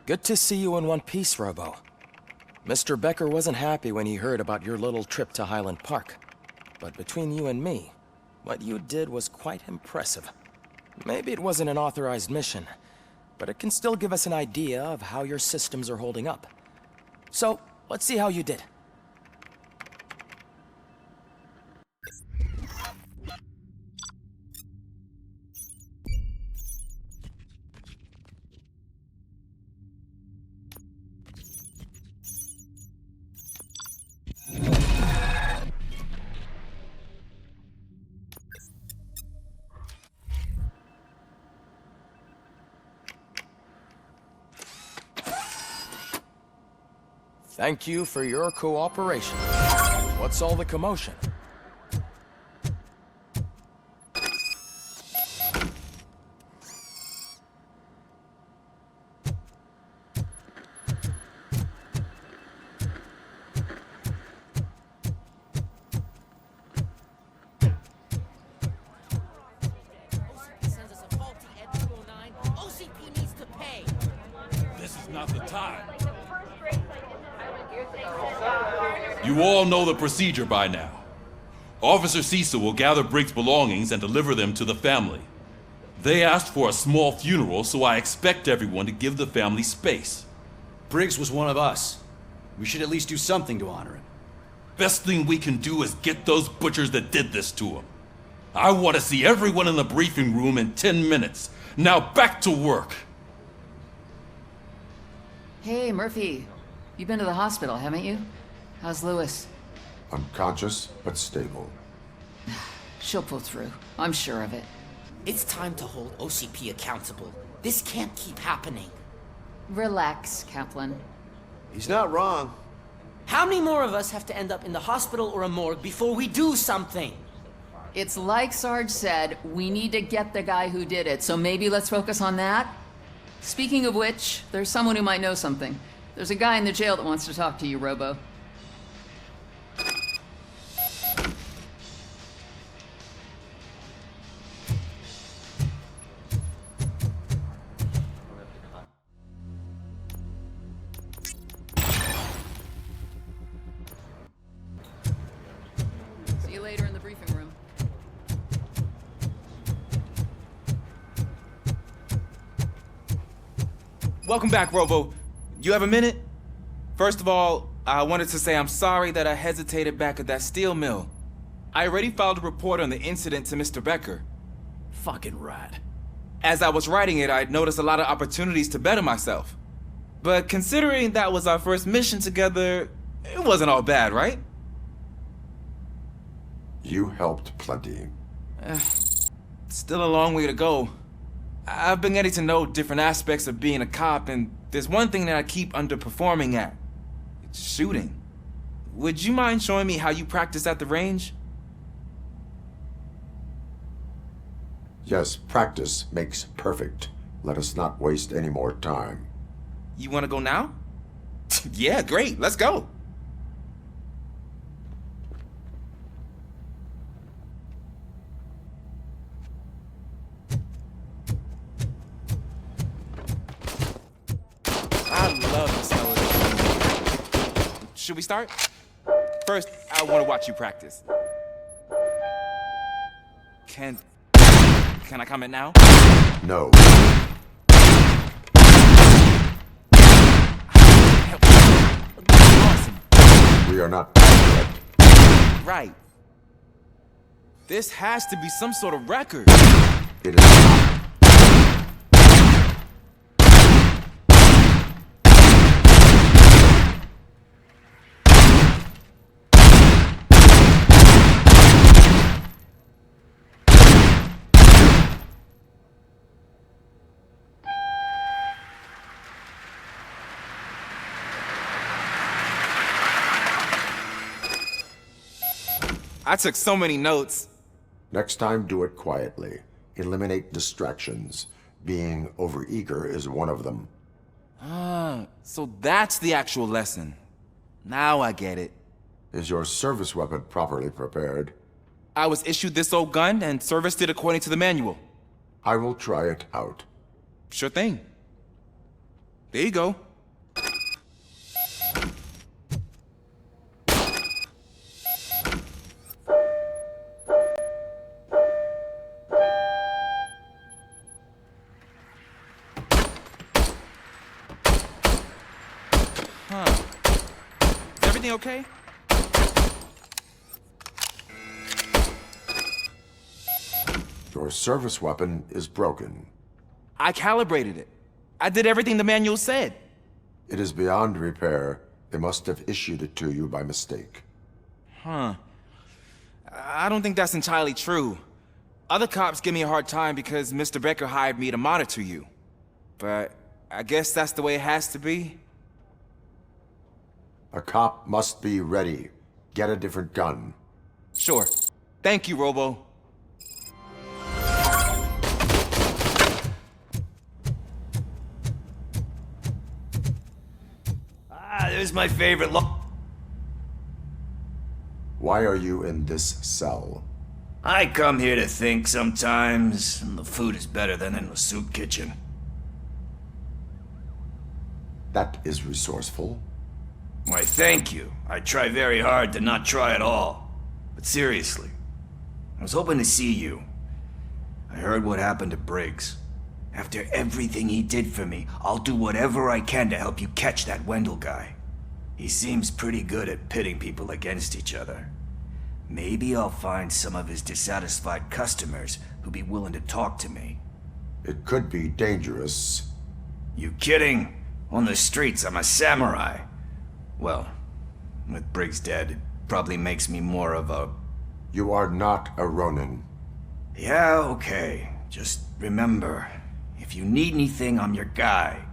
Good to see you in one piece, Robo. Mr. Becker wasn't happy when he heard about your little trip to Highland Park. But between you and me, what you did was quite impressive. Maybe it wasn't an authorized mission, but it can still give us an idea of how your systems are holding up. So, let's see how you did. Thank you for your cooperation. What's all the commotion? Sends us a faulty Ed 209. OCP needs to pay. This is not the time. You all know the procedure by now. Officer Cecil will gather Briggs' belongings and deliver them to the family. They asked for a small funeral, so I expect everyone to give the family space. Briggs was one of us. We should at least do something to honor him. Best thing we can do is get those butchers that did this to him. I want to see everyone in the briefing room in 10 minutes. Now back to work. Hey, Murphy. You've been to the hospital, haven't you? How's Lewis? Unconscious, but stable. She'll pull through. I'm sure of it. It's time to hold OCP accountable. This can't keep happening. Relax, Kaplan. He's not wrong. How many more of us have to end up in the hospital or a morgue before we do something? It's like Sarge said, we need to get the guy who did it, so maybe let's focus on that? Speaking of which, there's someone who might know something. There's a guy in the jail that wants to talk to you, Robo. See you later in the briefing room. Welcome back, Robo. You have a minute? First of all, I wanted to say I'm sorry that I hesitated back at that steel mill. I already filed a report on the incident to Mr. Becker. Fucking rad. As I was writing it, I'd noticed a lot of opportunities to better myself. But considering that was our first mission together, it wasn't all bad, right? You helped plenty. Still a long way to go. I've been getting to know different aspects of being a cop, and there's one thing that I keep underperforming at. It's shooting. Would you mind showing me how you practice at the range? Yes, practice makes perfect. Let us not waste any more time. You want to go now? Yeah, great. Let's go. I love the smell of this. Should we start? First, I want to watch you practice. Can I comment now? No. Awesome. We are not back yet. Right. This has to be some sort of record. It is not. I took so many notes. Next time, do it quietly. Eliminate distractions. Being overeager is one of them. So that's the actual lesson. Now I get it. Is your service weapon properly prepared? I was issued this old gun and serviced it according to the manual. I will try it out. Sure thing. There you go. Is everything okay? Your service weapon is broken. I calibrated it. I did everything the manual said. It is beyond repair. They must have issued it to you by mistake. I don't think that's entirely true. Other cops give me a hard time because Mr. Becker hired me to monitor you. But I guess that's the way it has to be. A cop must be ready. Get a different gun. Sure. Thank you, Robo. There's my favorite Why are you in this cell? I come here to think sometimes, and the food is better than in the soup kitchen. That is resourceful. Why, thank you. I try very hard to not try at all. But seriously, I was hoping to see you. I heard what happened to Briggs. After everything he did for me, I'll do whatever I can to help you catch that Wendell guy. He seems pretty good at pitting people against each other. Maybe I'll find some of his dissatisfied customers who'd be willing to talk to me. It could be dangerous. You kidding? On the streets, I'm a samurai. Well, with Briggs dead, it probably makes me more of a... You are not a Ronin. Yeah, okay. Just remember, if you need anything, I'm your guy.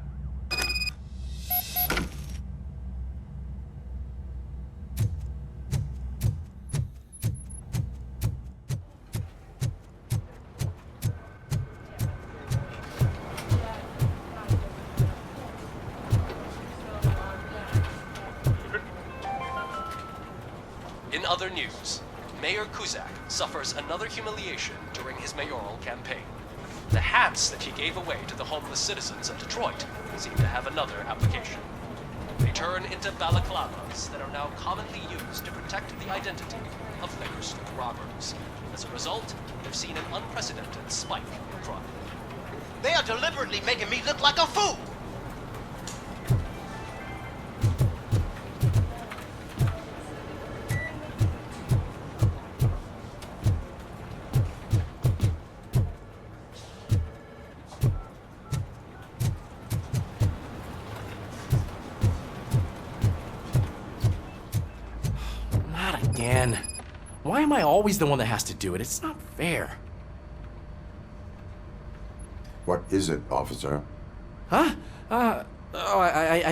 In other news, Mayor Kuzak suffers another humiliation during his mayoral campaign. The hats that he gave away to the homeless citizens of Detroit seem to have another application. They turn into balaclavas that are now commonly used to protect the identity of liquor store robbers. As a result, they've seen an unprecedented spike in crime. They are deliberately making me look like a fool! Again. Why am I always the one that has to do it? It's not fair. What is it, officer? Huh? I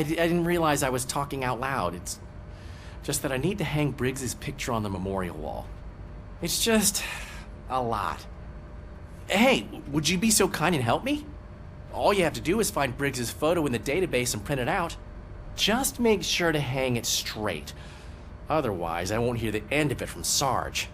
didn't realize I was talking out loud. It's just that I need to hang Briggs's picture on the memorial wall. It's just a lot. Hey, would you be so kind and help me? All you have to do is find Briggs's photo in the database and print it out. Just make sure to hang it straight. Otherwise, I won't hear the end of it from Sarge.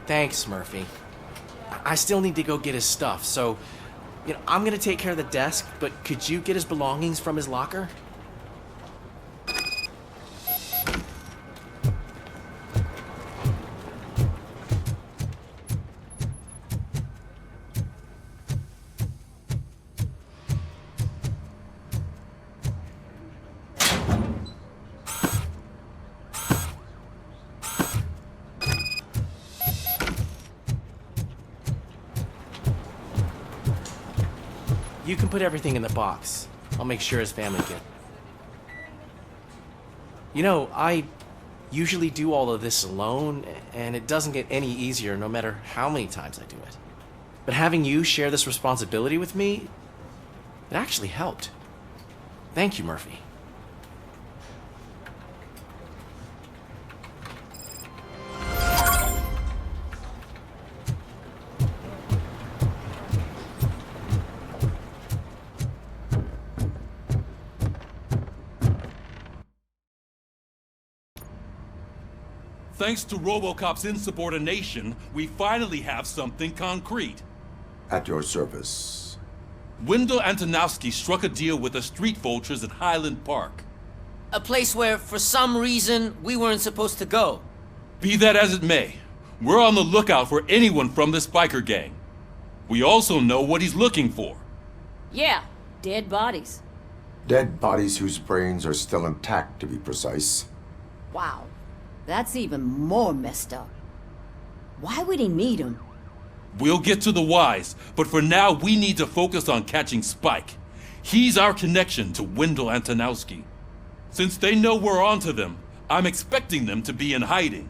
Thanks, Murphy. I still need to go get his stuff, so, I'm gonna take care of the desk, but could you get his belongings from his locker? You can put everything in the box. I'll make sure his family get. You know, I usually do all of this alone, and it doesn't get any easier no matter how many times I do it. But having you share this responsibility with me, it actually helped. Thank you, Murphy. Thanks to RoboCop's insubordination, we finally have something concrete. At your service. Wendell Antonowski struck a deal with the street vultures at Highland Park. A place where, for some reason, we weren't supposed to go. Be that as it may, we're on the lookout for anyone from this biker gang. We also know what he's looking for. Yeah, dead bodies. Dead bodies whose brains are still intact, to be precise. Wow, that's even more messed up. Why would he need them? We'll get to the whys, but for now we need to focus on catching Spike. He's our connection to Wendell Antonowski. Since they know we're onto them, I'm expecting them to be in hiding.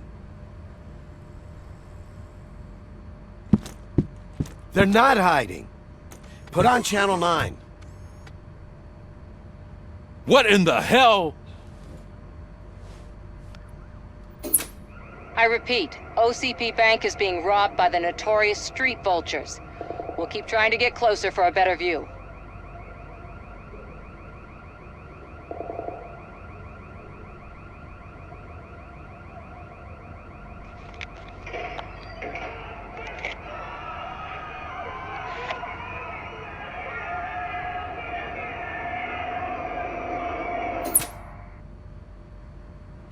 They're not hiding. Put on Channel 9. What in the hell? I repeat, OCP Bank is being robbed by the notorious street vultures. We'll keep trying to get closer for a better view.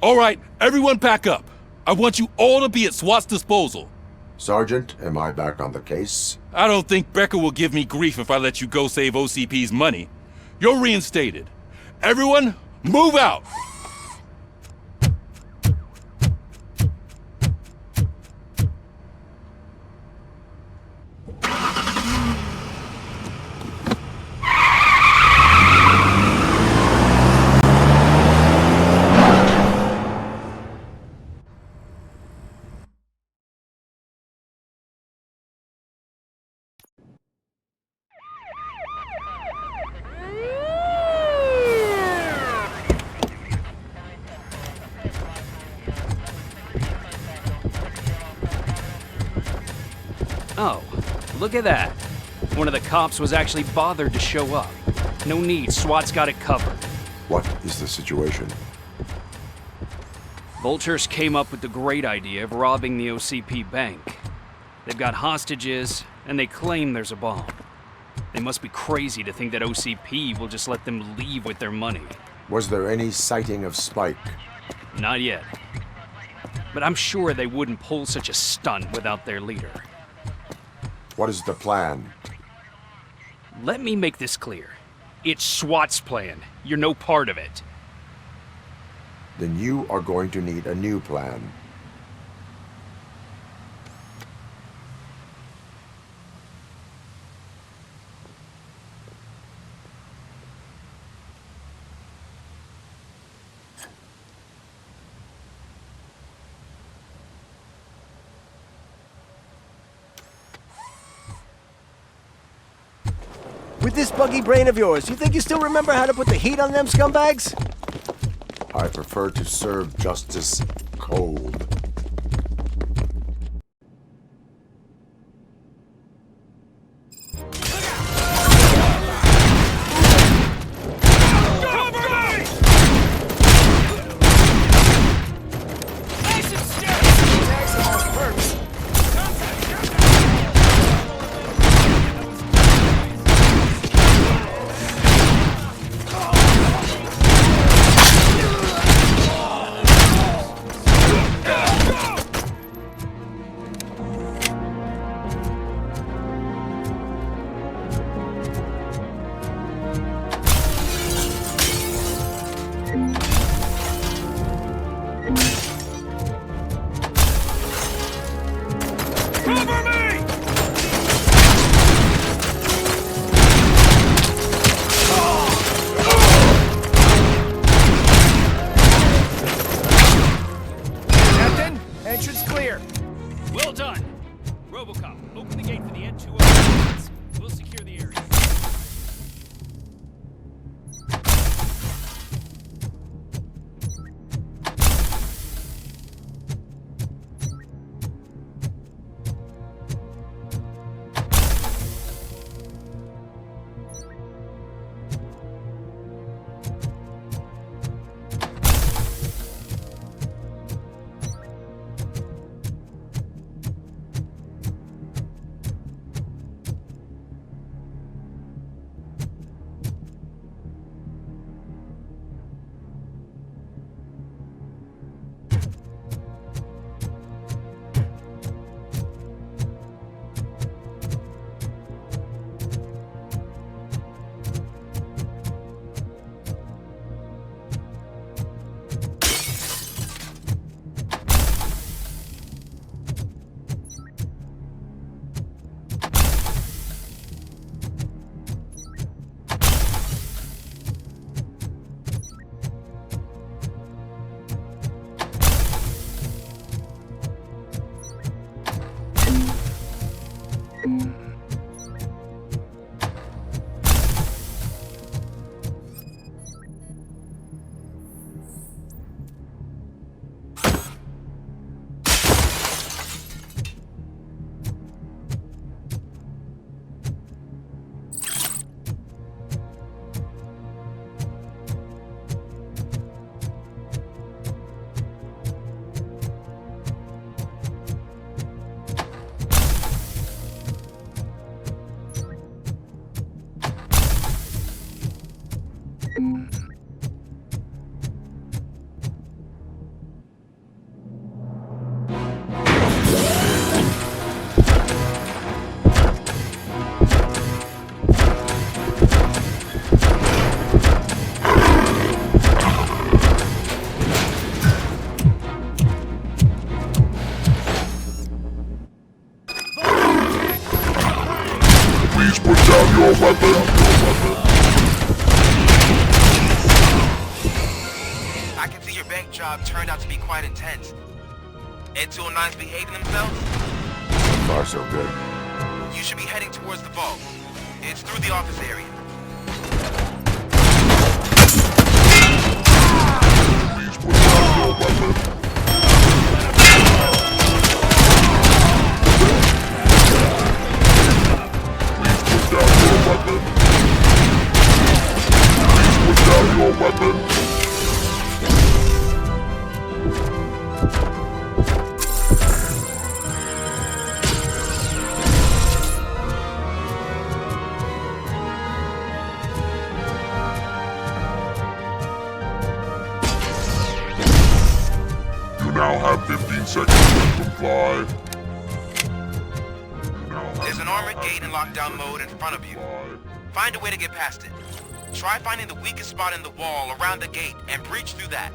All right, everyone pack up. I want you all to be at SWAT's disposal. Sergeant, am I back on the case? I don't think Becker will give me grief if I let you go save OCP's money. You're reinstated. Everyone, move out! Oh, look at that. One of the cops was actually bothered to show up. No need, SWAT's got it covered. What is the situation? Vultures came up with the great idea of robbing the OCP bank. They've got hostages, and they claim there's a bomb. They must be crazy to think that OCP will just let them leave with their money. Was there any sighting of Spike? Not yet. But I'm sure they wouldn't pull such a stunt without their leader. What is the plan? Let me make this clear. It's SWAT's plan. You're no part of it. Then you are going to need a new plan. With this buggy brain of yours, you think you still remember how to put the heat on them scumbags? I prefer to serve justice cold. I can see your bank job turned out to be quite intense. Ed 209's behaving themselves? So far, so good. You should be heading towards the vault. It's through the office area. Please put down your weapon. Your weapon. You now have 15 seconds to comply. There's an armored gate in lockdown mode in front of you. Find a way to get past it. Try finding the weakest spot in the wall around the gate and breach through that.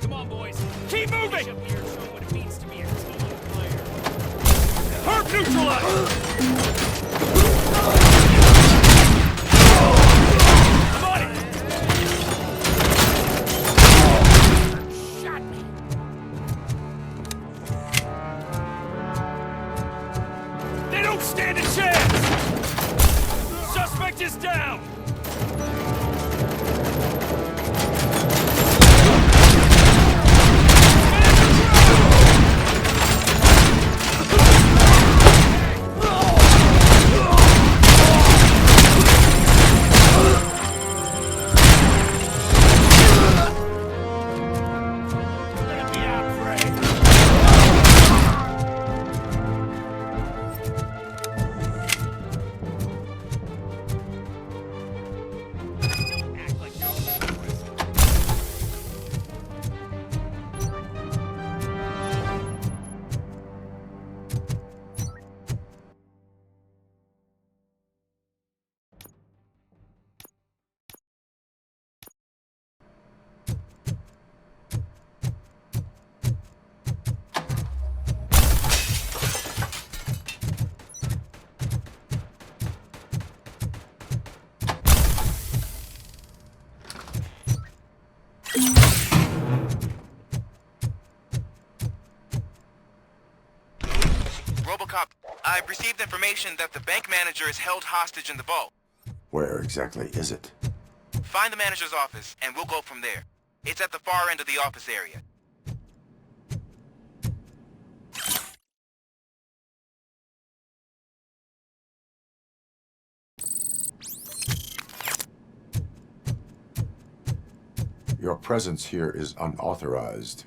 Come on, boys. Keep moving! Herb neutralized! Shot me! They don't stand a chance! Suspect is down! RoboCop, I've received information that the bank manager is held hostage in the vault. Where exactly is it? Find the manager's office, and we'll go from there. It's at the far end of the office area. Your presence here is unauthorized.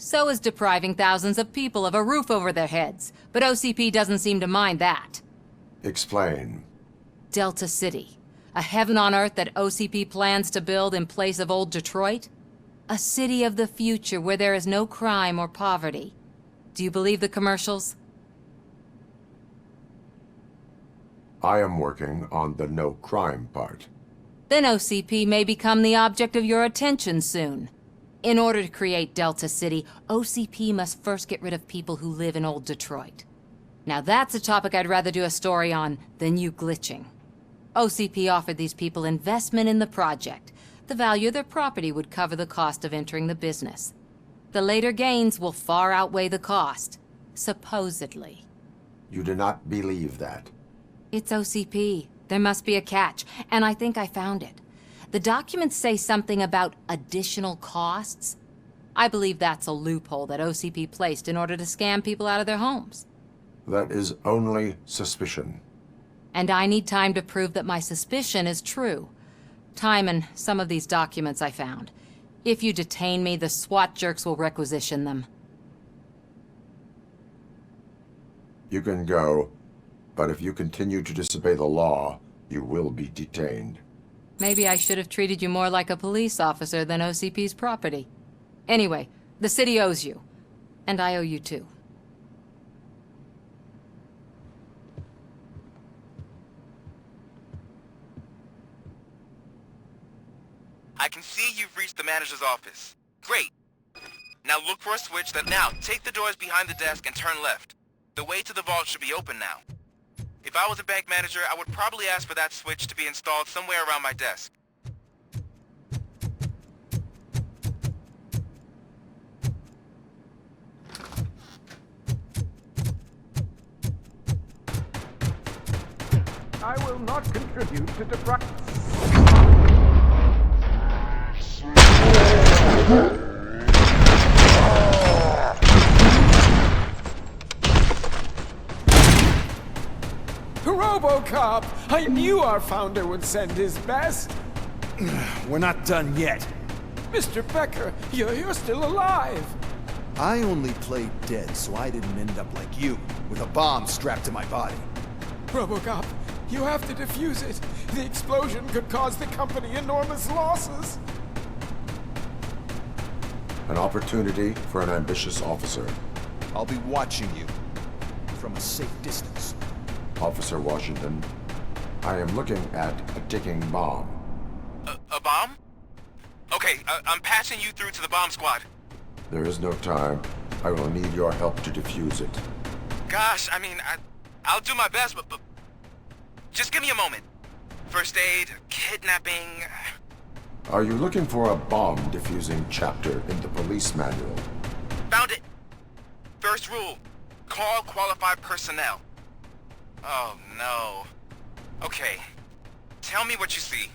So is depriving thousands of people of a roof over their heads, but OCP doesn't seem to mind that. Explain. Delta City, a heaven on earth that OCP plans to build in place of old Detroit? A city of the future where there is no crime or poverty. Do you believe the commercials? I am working on the no crime part. Then OCP may become the object of your attention soon. In order to create Delta City, OCP must first get rid of people who live in old Detroit. Now that's a topic I'd rather do a story on than you glitching. OCP offered these people investment in the project. The value of their property would cover the cost of entering the business. The later gains will far outweigh the cost, supposedly. You do not believe that? It's OCP. There must be a catch, and I think I found it. The documents say something about additional costs. I believe that's a loophole that OCP placed in order to scam people out of their homes. That is only suspicion. And I need time to prove that my suspicion is true. Time and some of these documents I found. If you detain me, the SWAT jerks will requisition them. You can go, but if you continue to disobey the law, you will be detained. Maybe I should have treated you more like a police officer than OCP's property. Anyway, the city owes you. And I owe you too. I can see you've reached the manager's office. Great. Now look for a switch that... Now, take the doors behind the desk and turn left. The way to the vault should be open now. If I was a bank manager, I would probably ask for that switch to be installed somewhere around my desk. I will not contribute to destruction. RoboCop! I knew our founder would send his best! We're not done yet. Mr. Becker, you're still alive! I only played dead so I didn't end up like you, with a bomb strapped to my body. RoboCop, you have to defuse it. The explosion could cause the company enormous losses. An opportunity for an ambitious officer. I'll be watching you from a safe distance. Officer Washington, I am looking at a ticking bomb. A bomb? Okay, I'm passing you through to the bomb squad. There is no time. I will need your help to defuse it. Gosh, I mean, I'll do my best, but just give me a moment. First aid, kidnapping... Are you looking for a bomb defusing chapter in the police manual? Found it! First rule, call qualified personnel. Oh no. Okay, tell me what you see.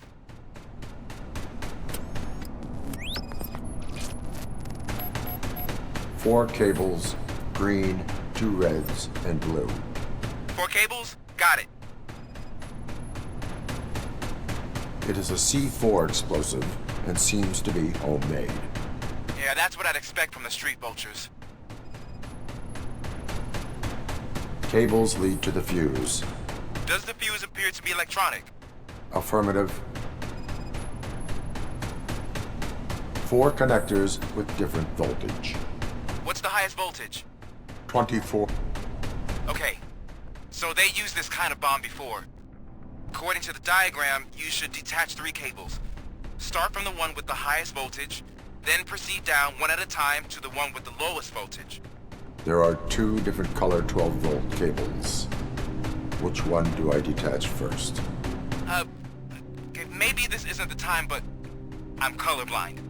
Four cables, green, 2 reds, and blue. 4 cables? Got it. It is a C4 explosive and seems to be homemade. Yeah, that's what I'd expect from the street vultures. Cables lead to the fuse. Does the fuse appear to be electronic? Affirmative. 4 connectors with different voltage. What's the highest voltage? 24. Okay, so they used this kind of bomb before. According to the diagram, you should detach 3 cables. Start from the one with the highest voltage, then proceed down one at a time to the one with the lowest voltage. There are 2 different color 12-volt cables. Which one do I detach first? Okay, maybe this isn't the time, but I'm colorblind.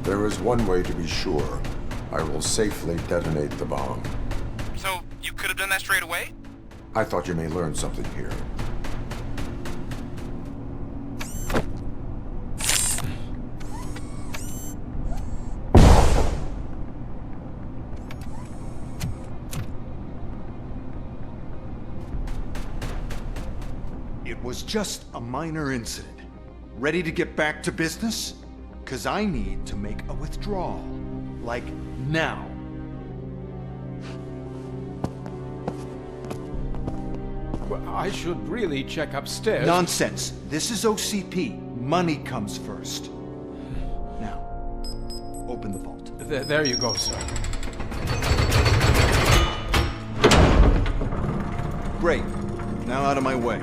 There is one way to be sure. I will safely detonate the bomb. So, you could have done that straight away? I thought you may learn something here. It was just a minor incident. Ready to get back to business? 'Cause I need to make a withdrawal. Like, now. Well, I should really check upstairs. Nonsense. This is OCP. Money comes first. Now, open the vault. There you go, sir. Great. Now out of my way.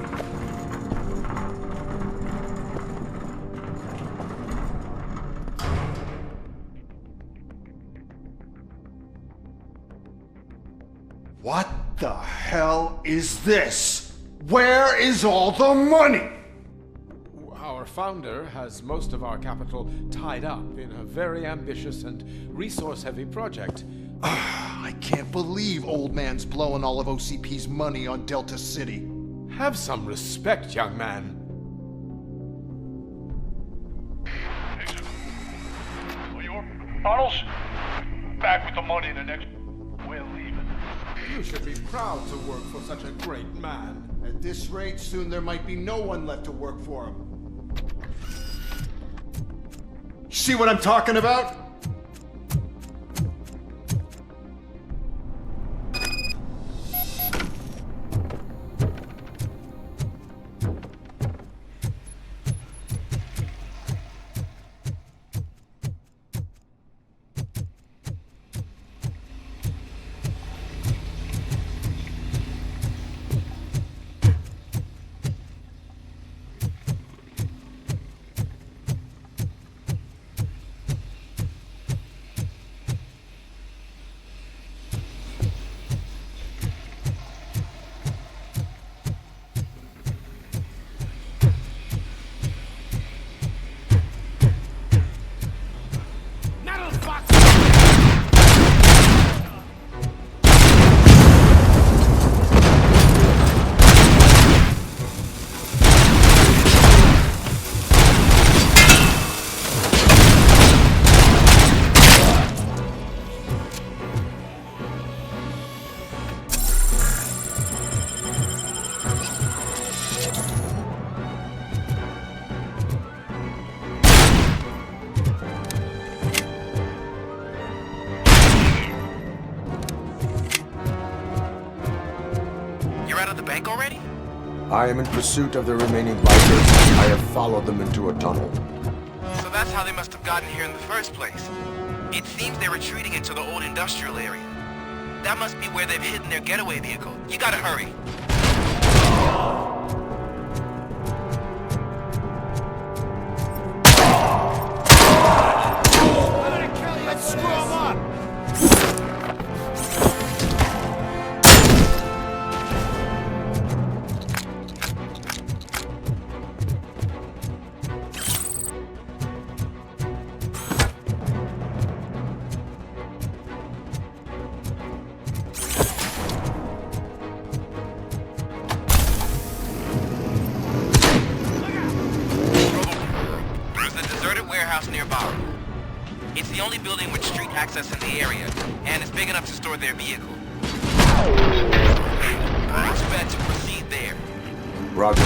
What the hell is this? Where is all the money? Our founder has most of our capital tied up in a very ambitious and resource-heavy project. I can't believe old man's blowing all of OCP's money on Delta City. Have some respect, young man. Arnold, back with the money the next we're leaving. You should be proud to work for such a great man. At this rate, soon there might be no one left to work for him. See what I'm talking about? I am in pursuit of the remaining bikers. I have followed them into a tunnel. So that's how they must have gotten here in the first place. It seems they're retreating into the old industrial area. That must be where they've hidden their getaway vehicle. You gotta hurry. Let's screw them up! Nearby. It's the only building with street access in the area, and it's big enough to store their vehicle. I expect to proceed there. Roger.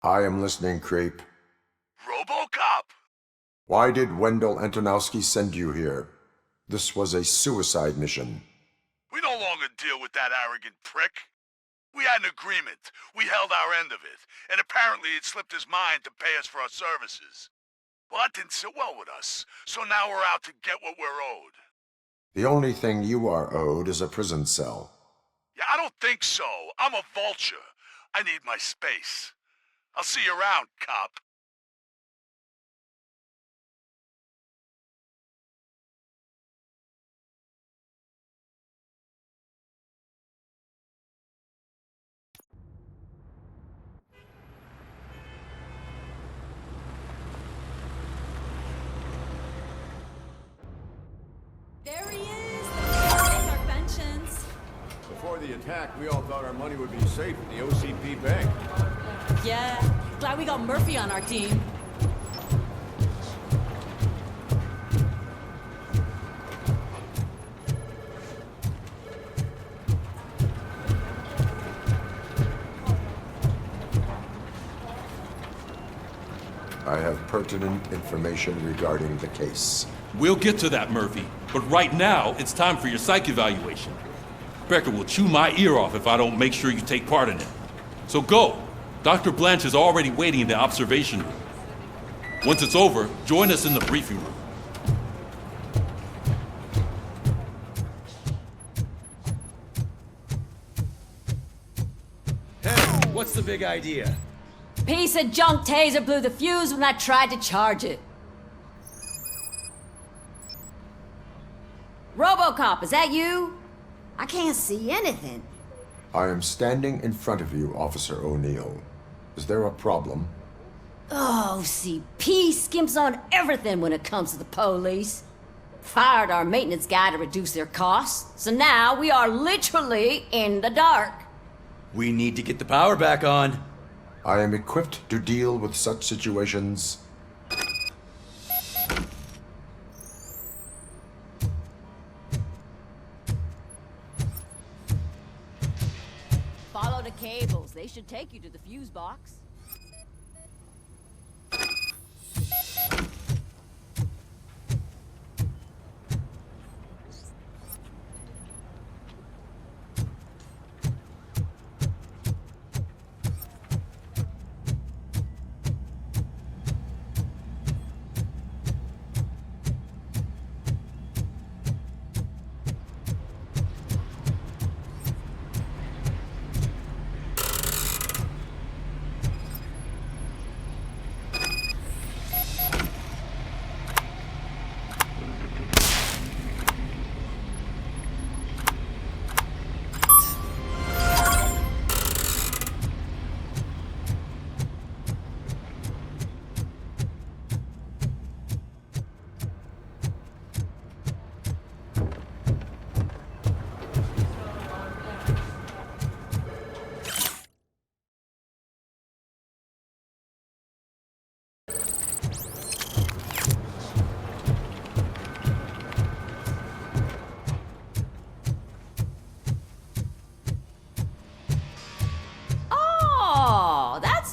I am listening, creep. RoboCop! Why did Wendell Antonowski send you here? This was a suicide mission. We no longer deal with that arrogant prick. We had an agreement. We held our end of it, and apparently it slipped his mind to pay us for our services. Well, that didn't sit well with us, so now we're out to get what we're owed. The only thing you are owed is a prison cell. Yeah, I don't think so. I'm a vulture. I need my space. I'll see you around, cop. There he is! Our pensions. Before the attack, we all thought our money would be safe in the OCP bank. Yeah, glad we got Murphy on our team. I have pertinent information regarding the case. We'll get to that, Murphy. But right now, it's time for your psych evaluation. Becker will chew my ear off if I don't make sure you take part in it. So go. Dr. Blanche is already waiting in the observation room. Once it's over, join us in the briefing room. Hey, what's the big idea? Piece of junk taser blew the fuse when I tried to charge it. RoboCop, is that you? I can't see anything. I am standing in front of you, Officer O'Neill. Is there a problem? Oh, OCP skimps on everything when it comes to the police. Fired our maintenance guy to reduce their costs, so now we are literally in the dark. We need to get the power back on. I am equipped to deal with such situations. Follow the cables. They should take you to the fuse box.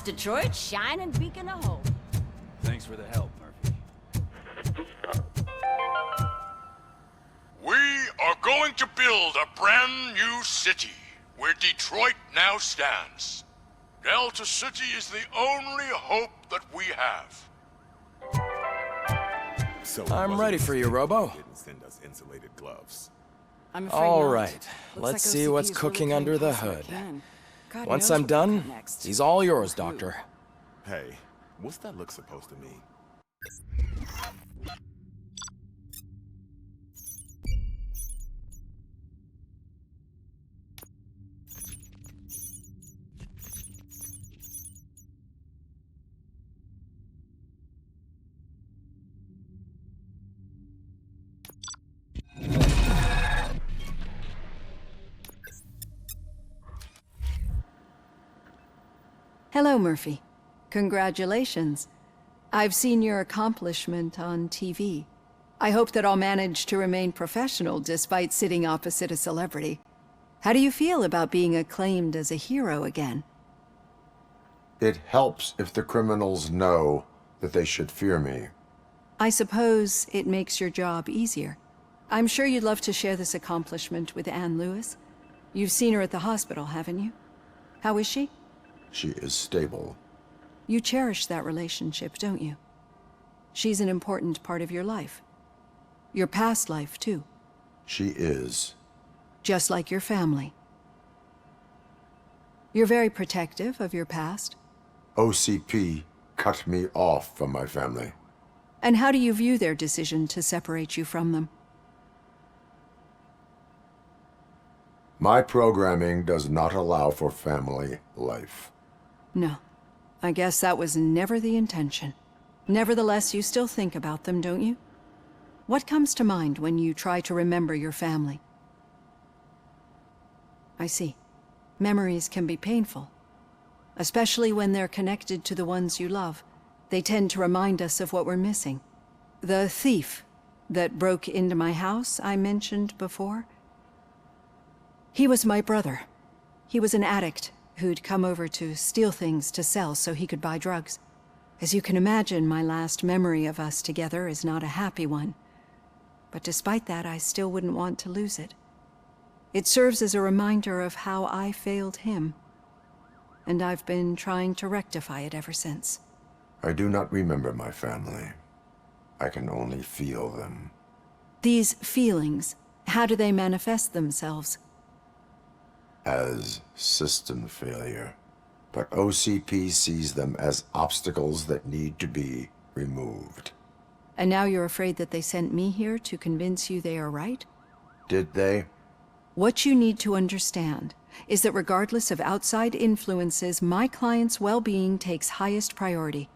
Detroit's shining beacon of hope. Thanks for the help, Murphy. We are going to build a brand new city where Detroit now stands. Delta City is the only hope that we have. So I'm ready for you, Robo. Didn't send us insulated gloves. I'm afraid All not. right, Looks let's like see OCP what's is cooking really under the playing hood. close like God Once knows I'm what done, will come next. he's all yours, Doctor. Hey, what's that look supposed to mean? Hello, Murphy. Congratulations. I've seen your accomplishment on TV. I hope that I'll manage to remain professional despite sitting opposite a celebrity. How do you feel about being acclaimed as a hero again? It helps if the criminals know that they should fear me. I suppose it makes your job easier. I'm sure you'd love to share this accomplishment with Anne Lewis. You've seen her at the hospital, haven't you? How is she? She is stable. You cherish that relationship, don't you? She's an important part of your life. Your past life, too. She is. Just like your family. You're very protective of your past. OCP cut me off from my family. And how do you view their decision to separate you from them? My programming does not allow for family life. No. I guess that was never the intention. Nevertheless, you still think about them, don't you? What comes to mind when you try to remember your family? I see. Memories can be painful. Especially when they're connected to the ones you love. They tend to remind us of what we're missing. The thief that broke into my house I mentioned before? He was my brother. He was an addict who'd come over to steal things to sell so he could buy drugs. As you can imagine, my last memory of us together is not a happy one. But despite that, I still wouldn't want to lose it. It serves as a reminder of how I failed him. And I've been trying to rectify it ever since. I do not remember my family. I can only feel them. These feelings, how do they manifest themselves? As system failure. But OCP sees them as obstacles that need to be removed. And now you're afraid that they sent me here to convince you they are right? Did they? What you need to understand is that regardless of outside influences, my client's well-being takes highest priority.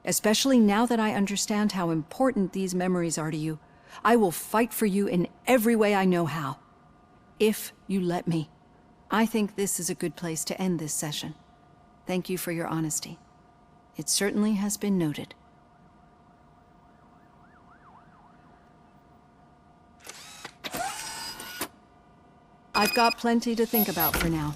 Especially now that I understand how important these memories are to you. I will fight for you in every way I know how. If you let me. I think this is a good place to end this session. Thank you for your honesty. It certainly has been noted. I've got plenty to think about for now.